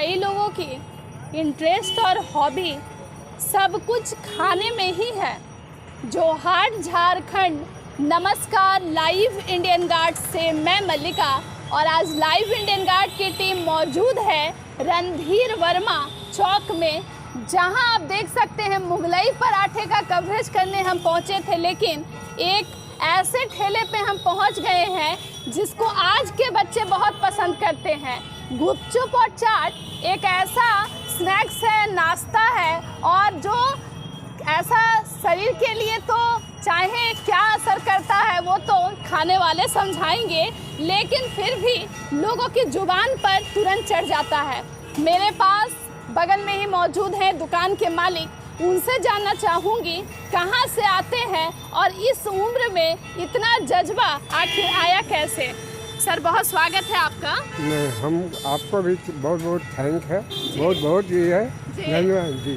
कई लोगों की इंटरेस्ट और हॉबी सब कुछ खाने में ही है। जोहार झारखंड, नमस्कार लाइव इंडियन गार्ड से मैं मल्लिका। और आज लाइव इंडियन गार्ड की टीम मौजूद है रणधीर वर्मा चौक में, जहां आप देख सकते हैं मुगलई पराठे का कवरेज करने हम पहुंचे थे, लेकिन एक ऐसे ठेले पे हम पहुंच गए हैं जिसको आज के बच्चे बहुत पसंद करते हैं। गुपचुप और चाट एक ऐसा स्नैक्स है, नाश्ता है, और जो ऐसा शरीर के लिए तो चाहे क्या असर करता है वो तो खाने वाले समझाएंगे, लेकिन फिर भी लोगों की जुबान पर तुरंत चढ़ जाता है। मेरे पास बगल में ही मौजूद हैं दुकान के मालिक, उनसे जानना चाहूँगी कहाँ से आते हैं और इस उम्र में इतना जज्बा आखिर आया कैसे। सर बहुत स्वागत है आपका। नहीं, हम आपको भी बहुत बहुत थैंक है, बहुत बहुत ये है, धन्यवाद जी।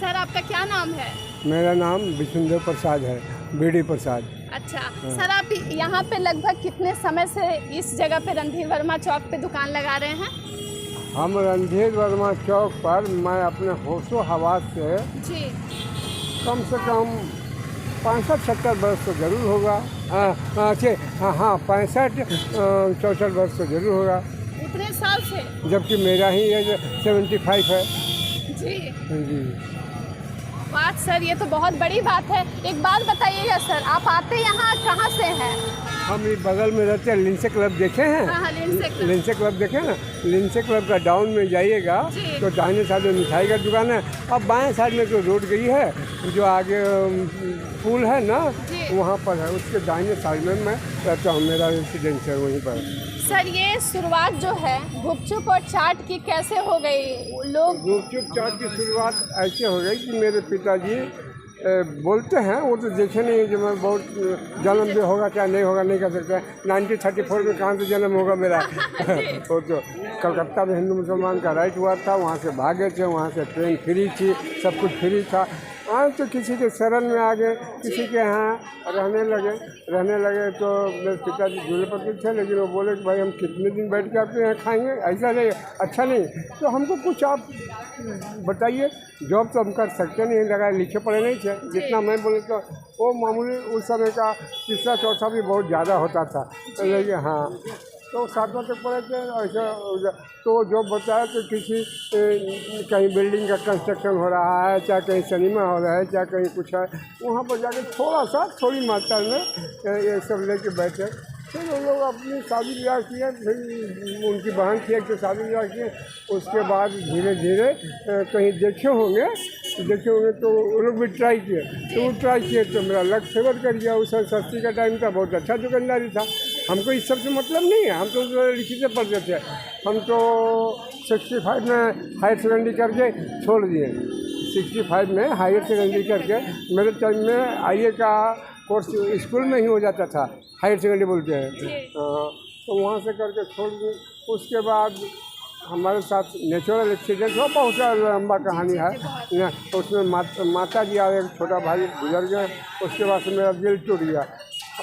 सर आपका क्या नाम है? मेरा नाम विष्णुदेव प्रसाद है, बीडी प्रसाद। अच्छा सर, आप यहाँ पे लगभग कितने समय से इस जगह पे रणधीर वर्मा चौक पे दुकान लगा रहे हैं? हम रणधीर वर्मा चौक पर मैं अपने होशो हवास से जी कम से कम 65-70 वर्ष तो जरूर होगा। हाँ 65-64 वर्ष तो जरूर होगा। इतने साल से? जबकि मेरा ही एज 75 है। जी जी बात सर, ये तो बहुत बड़ी बात है। एक बात बताइएगा सर, आप आते यहाँ कहाँ से हैं? हम ये बगल में रहते हैं, लिंसे क्लब देखे हैं? हाँ, लिंसे क्लब देखे ना? लिंसे क्लब का डाउन में जाइएगा तो दाहिने साइड में मिठाई का दुकान है, अब बाएं साइड में जो रोड गई है, जो आगे पुल है ना, वहाँ पर है, उसके दाहिने साइड में मैं रहता हूँ, मेरा रेसिडेंस है वहीं पर। सर ये शुरुआत जो है गुपचुप और चाट की कैसे हो गई? लोग गुपचुप चाट की शुरुआत ऐसे हो गई कि मेरे पिताजी बोलते हैं, वो तो देखे नहीं जो मैं बहुत जन्म भी होगा क्या नहीं होगा नहीं कर सकते। 1934 में कहाँ से जन्म होगा मेरा वो तो कलकत्ता में हिंदू मुसलमान का राइट हुआ था, वहाँ से भागे थे, वहाँ से ट्रेन फ्री थी, सब कुछ फ्री था। आज तो किसी के शरण में आ गए, किसी के यहाँ रहने लगे तो मेरे पिताजी झूले पर थे, लेकिन वो बोले कि भाई हम कितने दिन बैठ के आपके यहाँ खाएंगे, ऐसा नहीं, अच्छा नहीं, तो हमको कुछ आप बताइए। जॉब तो हम कर सकते नहीं, लगा लिखे पढ़े नहीं थे, जितना मैं बोले तो वो मामूली उस समय का तीसरा चौथा भी बहुत ज़्यादा होता था, लेकिन हाँ तो 7वां तक पढ़े थे ऐसा। तो जो बताया कि किसी कहीं बिल्डिंग का कंस्ट्रक्शन हो रहा है, चाहे कहीं सिनेमा हो रहा है, चाहे कहीं कुछ है, वहाँ पर जाके थोड़ी मात्रा में ये सब लेके बैठे। फिर वो लोग अपनी शादी ब्याह किए, फिर उनकी बहन की एक तो शादी ब्याह किए, उसके बाद धीरे धीरे कहीं देखे होंगे तो वो लोग भी ट्राई किए, तो मेरा लक फेवर कर गया। उस सस्ती का टाइम था, बहुत अच्छा दुकानदारी था, हमको इस सब से मतलब नहीं है, हम तो लिखित से पढ़ते थे। हम तो 65 में हायर सेकेंडरी करके छोड़ दिए, 65 में हायर सेकेंडरी करके, मेरे टाइम में आईए का कोर्स स्कूल में ही हो जाता था, हायर सेकेंडरी बोलते हैं, तो वहाँ से करके छोड़ दिए। उसके बाद हमारे साथ नेचुरल एक्सीडेंट हुआ, बहुत लंबा कहानी है, तो उसमें माता जी और एक छोटा भाई गुजर गए। उसके बाद से मेरा दिल टूट गया।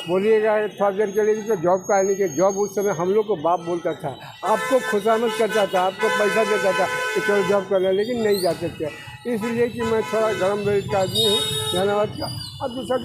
बोलिएगा थोड़ा देर के लिए तो जॉब का नहीं कि जॉब उस समय हम लोग को बाप बोलता था, आपको खुशामद करता था, आपको पैसा देता था कि चलो जॉब करना, लेकिन नहीं जा सकते, इसलिए कि मैं थोड़ा गर्म वेट का आदमी हूँ, धन्यवाद का। और दूसरा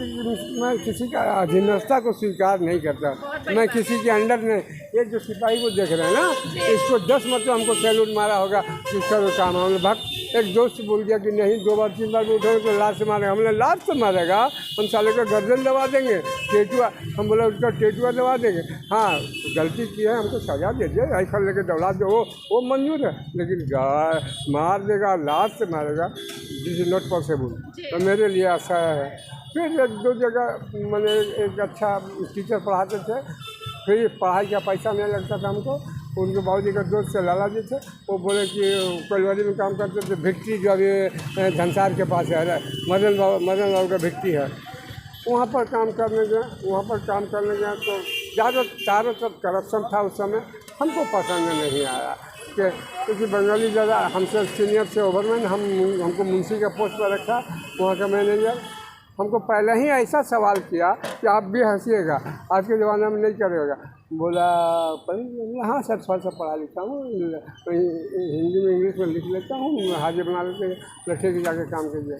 मैं किसी का अधीनस्था को स्वीकार नहीं करता, मैं किसी के अंडर नहीं। ये जो सिपाही को देख रहे हैं ना, इसको 10 मतलब हमको सैल्यूट मारा होगा, इसका काम हमने भक्त। एक दोस्त बोल दिया कि नहीं 2 बार 3 बार उठोगे तो लात से मारेगा, हमने लात से मारेगा, हम साले का गर्दन दबा देंगे, टेटुआ, हम बोले उसका टेटुआ दबा देंगे। हाँ गलती की है, हमको सजा दे दिए, राइफल लेके दौड़ा दे, वो मंजूर है, लेकिन मार देगा, लात से मारेगा, दिस इज नॉट पॉसिबल। तो मेरे लिए ऐसा है। फिर 1-2 जगह मैंने एक अच्छा टीचर पढ़ाते थे, फिर पढ़ाई का पैसा नहीं लगता था हमको। उनके बाबूजी का दोस्त से लाला जी थे, वो बोले कि कोलवारी में काम करते थे, भिक्टी जो अभी धनसार के पास है, मदन बाबू का भिक्टी है, वहाँ पर काम करने गए तो चारों तरफ करप्शन था उस समय, हमको पसंद नहीं आया क्योंकि बंगाली ज़्यादा हमसे सीनियर से ओवरमैन, हमको मुंशी का पोस्ट पर रखा, वहाँ का मैनेजर हमको पहले ही ऐसा सवाल किया कि आप भी हंसिएगा, आज के ज़माने में नहीं करेगा। बोला हाँ सर थोड़ा सा पढ़ा लिखा हूँ, हिंदी में इंग्लिश उसमें लिख लेता हूँ, हाजिर बना लेते हैं, लट्ठे के जाके काम कीजिए।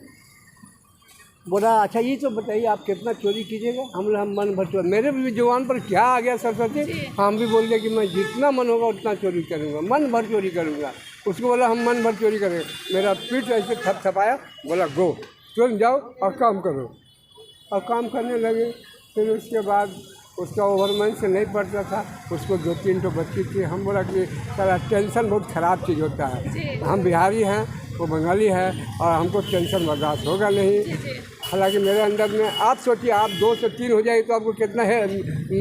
बोला अच्छा ये तो बताइए आप कितना चोरी कीजिएगा? हम मन भर चोरी, मेरे भी जुबान पर क्या आ गया सरस्वती, हम भी बोल दिया कि मैं जितना मन होगा उतना चोरी करूँगा, मन भर चोरी करूँगा। उसको बोला हम मन भर चोरी करेंगे, मेरा पीठ ऐसे थपथपाया, बोला गो तुम जाओ और काम करो, और काम करने लगे। फिर उसके बाद उसका ओवरमैन से नहीं पड़ता था, उसको 2-3 तो बच्ची थी। हम बोला कि सारा टेंशन बहुत ख़राब चीज़ होता है, हम बिहारी हैं वो बंगाली है और हमको टेंशन बर्दाश्त होगा नहीं। हालांकि मेरे अंदर में आप सोचिए, आप 2 से 3 हो जाए तो आपको कितना है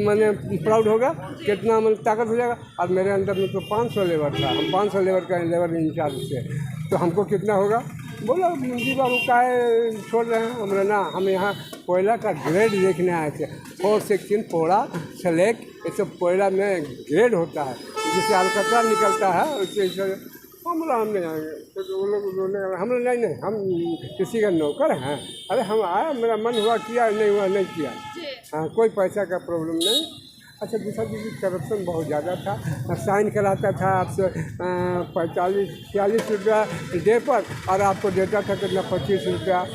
मैंने प्राउड होगा, कितना मन ताकत हो जाएगा। और मेरे अंदर में तो 500 लेबर था, हम 500 लेबर का लेबर इंचार्ज थे, तो हमको कितना होगा? बोला मुंशी बाबू काहे छोड़ रहे हैं? हमने ना, हम यहाँ कोयला का ग्रेड देखने आए थे, 4 सेक्शन पोड़ा स्लैग, ये सब कोयला में ग्रेड होता है, जिससे अलकतरा निकलता है, उससे हम नहीं आएंगे। तो वो लोग बोलने लगे, हम नहीं, हम किसी का नौकर हैं। अरे हम आया, मेरा मन हुआ किया, नहीं हुआ नहीं किया। हाँ, कोई पैसा का प्रॉब्लम नहीं। अच्छा, दूसरा चीज़ करप्शन बहुत ज़्यादा था। साइन कराता था आपसे 45-46 रुपया डे पर, और आपको देता था कितना 25 रुपया,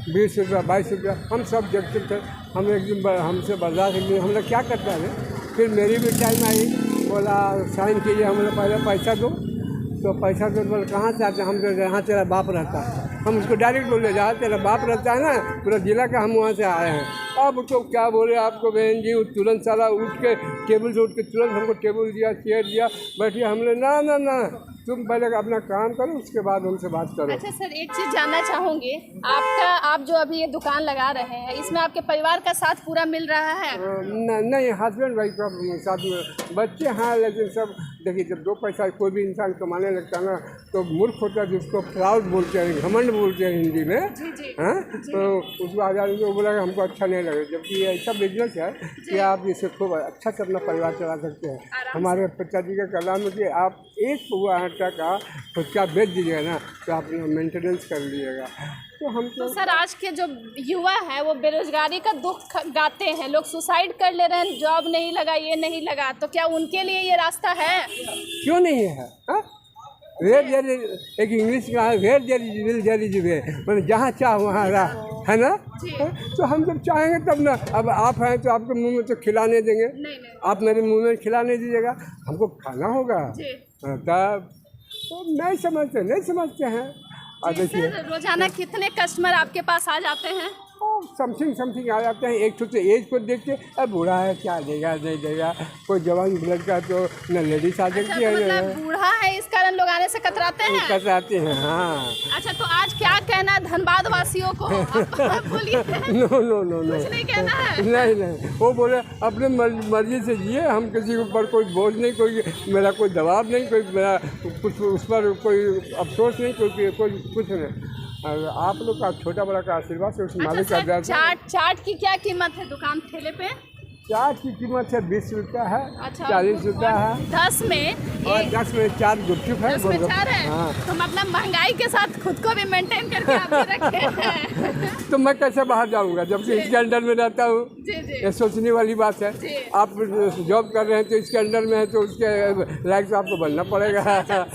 20 रुपया, 22 रुपया। हम सब देखते थे, हम एक दिन हमसे बर्दाश्त नहीं, हम लोग क्या करते हैं। फिर मेरी भी टाइम आई, बोला साइन कीजिए, हम लोग पहले पैसा दो, तो पैसा तो बोले कहाँ से आते हैं? हम तो जहाँ तेरा बाप रहता है, हम उसको डायरेक्ट बोले जहाँ तेरा बाप रहता है ना, पूरा जिला का, हम वहाँ से आए हैं। अब तो क्या बोले आपको बहन जी, तुरंत सारा उठ के टेबल से उठ के तुरंत हमको टेबल दिया, चेयर दिया, बैठिए। हमने ना तुम पहले अपना काम करो, उसके बाद हमसे बात करो। अच्छा सर, एक चीज़ जानना चाहूँगी, आप जो अभी ये दुकान लगा रहे हैं, इसमें आपके परिवार का साथ पूरा मिल रहा है? नहीं, हस्बैंड वाइफ का साथ में, बच्चे हैं, लेकिन सब देखिए, जब 2 पैसा कोई भी इंसान कमाने लगता है ना, तो मूर्ख होता है, जिसको प्राउड बोलते हैं, घमंड बोलते हैं हिंदी में, हाँ, तो उसको आज़ादी को बोला हमको अच्छा नहीं लगे। जबकि ये ऐसा बिजनेस है कि आप इसे खूब अच्छा से अपना परिवार चला सकते हैं। हमारे पिताजी का कलाम है कि आप एक पौवा आटा का फुचका बेच दीजिएगा ना, तो आप मेंटेनेंस कर लीजिएगा। तो हम तो सर, आज के जो युवा है वो बेरोजगारी का दुख गाते हैं, लोग सुसाइड कर ले रहे हैं, जॉब नहीं लगा, ये नहीं लगा, तो क्या उनके लिए ये रास्ता है? क्यों नहीं है? वेर जरी, एक इंग्लिश का है, वेर जरी विल जरी जुबे, मतलब जहाँ चाह वहाँ रह, है ना। तो हम जब चाहेंगे तब ना। अब आप हैं तो आपके मुंह में तो खिलाने देंगे, आप मेरे मुंह में खिलाने दीजिएगा, हमको खाना होगा तब। तो नहीं समझते हैं। और देखिए, रोजाना कितने कस्टमर आपके पास आ जाते हैं? समथिंग आ जाते हैं। एक तो एज को देख के, अब बूढ़ा है क्या देगा नहीं देगा, कोई जवान लड़का तो न लेडीज आ सकती है, मतलब बूढ़ा है इस कारण लोग आने से कतराते हैं। हाँ। अच्छा, तो आज क्या कहना है धनबाद वासियों को? बोलिए। नो कुछ नहीं कहना है? नहीं, वो बोले अपने मर्जी से जिए, हम किसी के ऊपर कोई बोझ नहीं, कोई मेरा कोई दबाव नहीं, कोई मेरा कुछ उस पर कोई अफसोस नहीं, कोई कुछ नहीं। आप लोग का छोटा बड़ा का आशीर्वाद से उस मालिक का। चाट की क्या कीमत है दुकान ठेले पे? चाट की कीमत है 20 रुपया है। अच्छा, 40 रुपया है। 10 में 4 गुपचुप है। 10 में 4 है। हाँ। तो मतलब महंगाई के साथ खुद को भी मेंटेन करके आप भी रखे हैं। तो मैं कैसे बाहर जाऊंगा जबकि इसके अंडर में रहता हूँ? ये सोचने वाली बात है। आप जॉब कर रहे हैं तो इसके अंडर में है, तो उसके लायक तो आपको बनना पड़ेगा।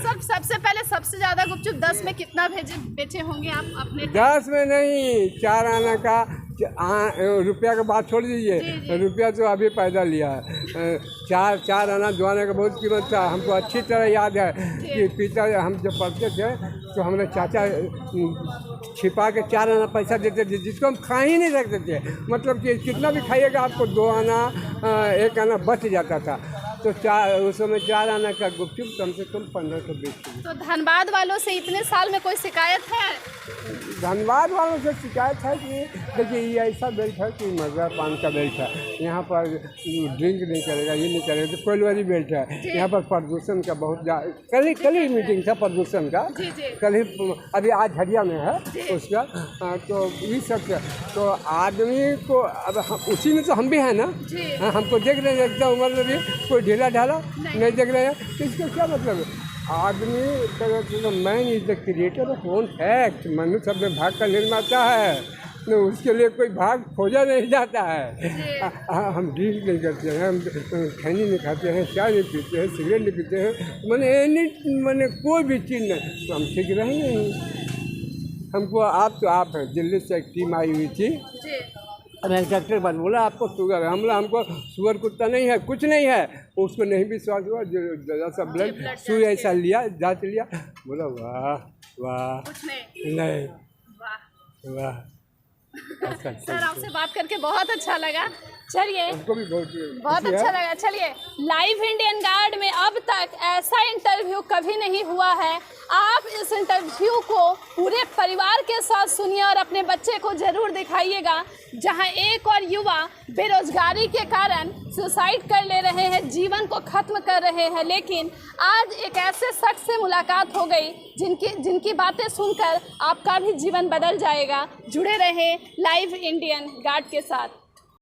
सबसे पहले सबसे ज़्यादा गुपचुप 10 में कितना बेचे होंगे आप अपने? 10 में नहीं, 4 आना का रुपया का बात छोड़ दीजिए, रुपया तो अभी पैदा लिया है। 4 आना जो आने का बहुत कीमत था। हमको अच्छी तरह याद है कि पिता हम जब पढ़ते थे तो हमारे चाचा छिपा के 4 आना पैसा देते थे, जिसको हम खा ही नहीं सकते थे। मतलब कि कितना भी खाइएगा आपको 2 आना 1 आना बच जाता था। तो उस समय 4 आना का गुपचुप कम से कम 1520। तो धनबाद वालों से इतने साल में कोई शिकायत है? धनबाद वालों से शिकायत है कि देखिए, ये ऐसा बेल्ट है कि मज़ा पान का बेल्ट है, यहाँ पर ड्रिंक नहीं करेगा, ये नहीं करेगा। तो कोयलवारी बेल्ट है, यहाँ पर प्रदूषण का बहुत कल ही मीटिंग था प्रदूषण का, कल ही, अभी आज हरिया में है उसका। तो ये सब तो आदमी को अब उसी में तो हम भी हैं ना। हमको देख रहे हैं एकदम उम्र में भी कोई ढीला ढाला नहीं देख रहे हैं, तो इसका क्या मतलब है? आदमी man is the creator of own fact, मनुष्य अपने भाग का निर्माता है। न उसके लिए कोई भाग खोजा नहीं जाता है। हम ड्रिंक नहीं करते हैं, हम खैनी नहीं खाते हैं, चाय नहीं पीते हैं, सिगरेट नहीं पीते हैं, मैंने कोई भी चीज़ नहीं, तो हम ठीक रहेंगे नहीं। हमको आप हैं, दिल्ली से एक टीम आई हुई थी, मैंने डॉक्टर बाद बोला आपको शुगर है, हमको शुगर कुत्ता नहीं है, कुछ नहीं है। उसको नहीं विश्वास हुआ, जरा सा ब्लड सुई ऐसा लिया, जांच लिया, बोला वाह वाह कुछ नहीं। नहीं वाह। सर आपसे बात करके बहुत अच्छा लगा। चलिए, हमको भी बहुत अच्छा लगा। चलिए, लाइव इंडियन गार्ड में अब तक ऐसा इंटरव्यू कभी नहीं हुआ है। आप इस इंटरव्यू को पूरे परिवार के साथ सुनिए और अपने बच्चे को ज़रूर दिखाइएगा, जहां एक और युवा बेरोजगारी के कारण सुसाइड कर ले रहे हैं, जीवन को ख़त्म कर रहे हैं, लेकिन आज एक ऐसे शख्स से मुलाकात हो गई जिनकी बातें सुनकर आपका भी जीवन बदल जाएगा। जुड़े रहें लाइव इंडियन गार्ड के साथ।